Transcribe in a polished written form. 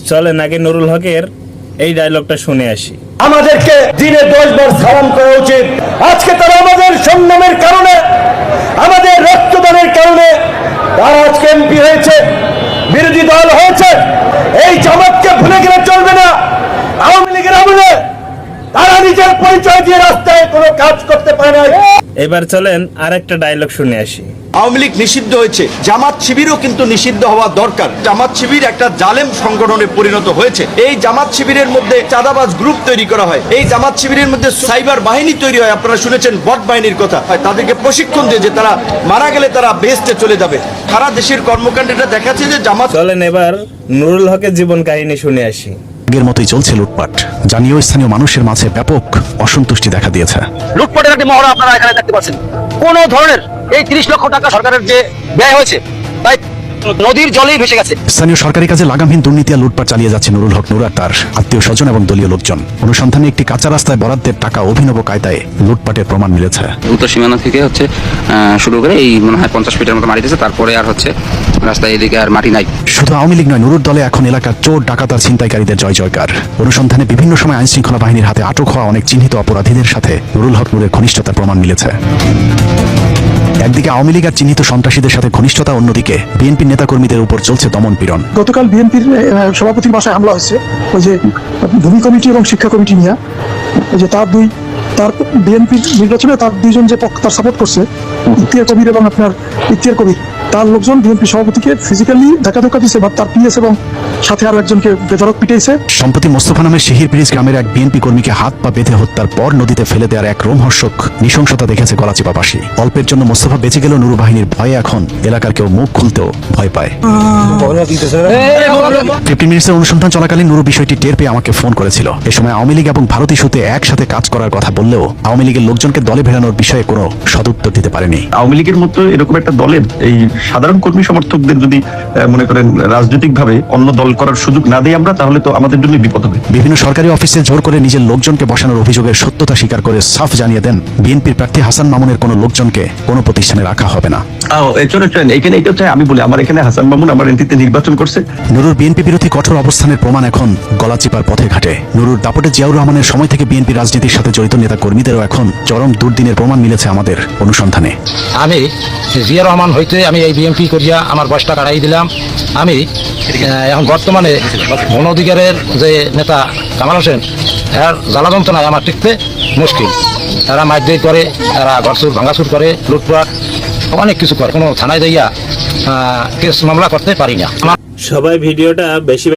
চলেন আগে নুরুল হকের এই ডায়লগটা শুনে আসি। আমাদেরকে দিনে 10 বার সালাম করা উচিত। আজকে তারা আমাদের সংগ্রামের কারণে, আমাদের রক্তদানের কারণে তারা আজকে এমপি হয়েছে, বিরোধী দল হয়েছে। এই জামাতকে ভুলে গেলে চলবে না। আওয়ামী লীগের আমলে তারা নিজের পরিচয় দিয়ে রাস্তায় কোনো কাজ করতে পারে না। এবার চলেন আরেকটা ডায়লগ শুনে আসি। আওয়ামী লীগ নিষিদ্ধ হয়েছে, জামাত শিবিরও কিন্তু নিষিদ্ধ হওয়া দরকার। জামাত শিবির একটা জালেম সংগঠনে পরিণত হয়েছে। এই জামাত শিবিরের মধ্যে চাঁদাবাজ গ্রুপ তৈরি করা হয়, এই জামাত শিবিরের মধ্যে সাইবার বাহিনী তৈরি হয়। আপনারা শুনেছেন বট বাহিনীর কথা। তাদেরকে প্রশিক্ষণ দিয়ে যে তারা মারা গেলে তারা বেহেশতে চলে যাবে। সারা দেশের কর্মকাণ্ডটা দেখাচ্ছে যে জামাত। চলেন এবার নুরুল হকের জীবন কাহিনী শুনে আসি। আগের মতোই চলছে লুটপাট, যা নিয়ে স্থানীয় মানুষের মাঝে ব্যাপক অসন্তুষ্টি দেখা দিয়েছে। লুটপাটের একটি মহড়া আপনারা এখানে দেখতে পাচ্ছেন। কোন ধরনের এই 30 লক্ষ টাকা সরকারের যে ব্যয় হয়েছে তাই নদীর জলেই ভেসে গেছে। স্থানীয় সরকারি কাজে লাগামহীন দুর্নীতি আর লুটপাট চালিয়ে যাচ্ছে নুরুল হক নুর আর তার আত্মীয় স্বজন এবং দলীয় লোকজন। অনুসন্ধানে একটি কাঁচা রাস্তায় বরাদ্দের টাকা অভিনব কায়দায় লুটপাটের প্রমাণ মিলেছে। উত্তর সীমানা থেকে শুরু করে এই মনে হয় 50 ফিটের মতো মাটি দিয়েছে, তারপরে আর রাস্তায় এদিকে আর মাটি নাই। শুধু আওয়ামী লীগ নয়, নুরুর দলে এখন এলাকার চোর ডাকাত আর ছিনতাইকারীদের জয় জয়কার। অনুসন্ধানে বিভিন্ন সময় আইন শৃঙ্খলা বাহিনীর হাতে আটক হওয়া অনেক চিহ্নিত অপরাধীদের সাথে নুরুল হক নুরের ঘনিষ্ঠতার প্রমাণ মিলেছে। একদিকে আওয়ামী লীগ আর চিহ্নিত সন্ত্রাসীদের সাথে ঘনিষ্ঠতা, অন্যদিকে বিএনপির নেতাকর্মীদের উপর চলছে দমন পীড়ন। গতকাল বিএনপির সভাপতির বাসায় হামলা হয়েছে, ওই যে ভূমি কমিটি এবং শিক্ষা কমিটি নিয়ে, যে তার বিএনপির নির্বাচনে তার দুইজন যে তার সাপোর্ট করছে, ইতিহার কবির এবং আপনার ইতিহার কবির, তার লোকজন বিএনপি সভাপতিকে ফিজিক্যালি ধাক্কা দিয়েছে বা তার পিএস এবং সাথে আরো একজনকে বেধড়ক পিটাইছে। সম্প্রতি মোস্তফা নামের শিহির ব্রিজ গ্রামের এক বিএনপি কর্মীকে হাত পা বেঁধে হত্যার পর নদীতে ফেলে দেওয়ার এক রোমহর্ষক নৃশংসতা দেখেছে গলাচিপাবাসী। অল্পের জন্য মোস্তফা বেঁচে গেল, নুরু বাহিনীর ভয়ে এখন এলাকার কেউ মুখ খুলতেও ভয় পায়। 15 মিনিটসের অনুসন্ধান চলাকালীন নুরু বিষয়টি টের পেয়ে আমাকে ফোন করেছিল। এ সময় আওয়ামী লীগ এবং ভারত ইস্যুতে একসাথে কাজ করার কথা বললেও আওয়ামী লীগের লোকজনকে দলে ভেড়ানোর বিষয়ে কোনো সদুত্তর দিতে পারেনি। আওয়ামী লীগের মতো এরকম একটা দলের এই সাধারণ কর্মী সমর্থকদের যদি মনে করেন রাজনৈতিকভাবে অন্য দল করার সুযোগ না দেই আমরা, তাহলে তো আমাদের জন্য বিপদ হবে। বিভিন্ন সরকারি অফিসে জোর করে নিজের লোকজনকে বসানোর অভিযোগের সত্যতা স্বীকার করে সাফ জানিয়ে দেন বিএনপির প্রার্থী হাসান মামুনের কোনো লোকজনকে কোনো প্রতিষ্ঠানে রাখা হবে না। এখানে এটা চাই, আমি বলি আমার এখানে হাসান মামুন আমার এনটিতে নির্বাচন করছে। নুরুর বিএনপি বিরোধী কঠোর অবস্থানের প্রমাণ এখন গলাচিপার পথে ঘাটে। নুরুর দাপটে জিয়াউর রহমানের সময় থেকে বিএনপি রাজনীতির সাথে জড়িত নেতা কর্মীদেরও এখন চরম দুর্দিনের প্রমাণ মিলেছে আমাদের অনুসন্ধানে। আমি জিয়া রহমান হইতে আমি এই বিএনপি করিয়া আমার বয়সটা কাটাই দিলাম। আমি এখন বর্তমানে গণ অধিকারের যে নেতা কামাল হোসেন, এর জ্বালা যন্ত্রণায় আমার টিকতে মুশকিল। তারা মারধর করে, তারা ঘরচুর ভাঙাচুর করে, লুটপাট অনেক কিছু করে। কোনো থানায় যাইয়া কেস মামলা করতে পারি না। সবাই ভিডিওটা বেশি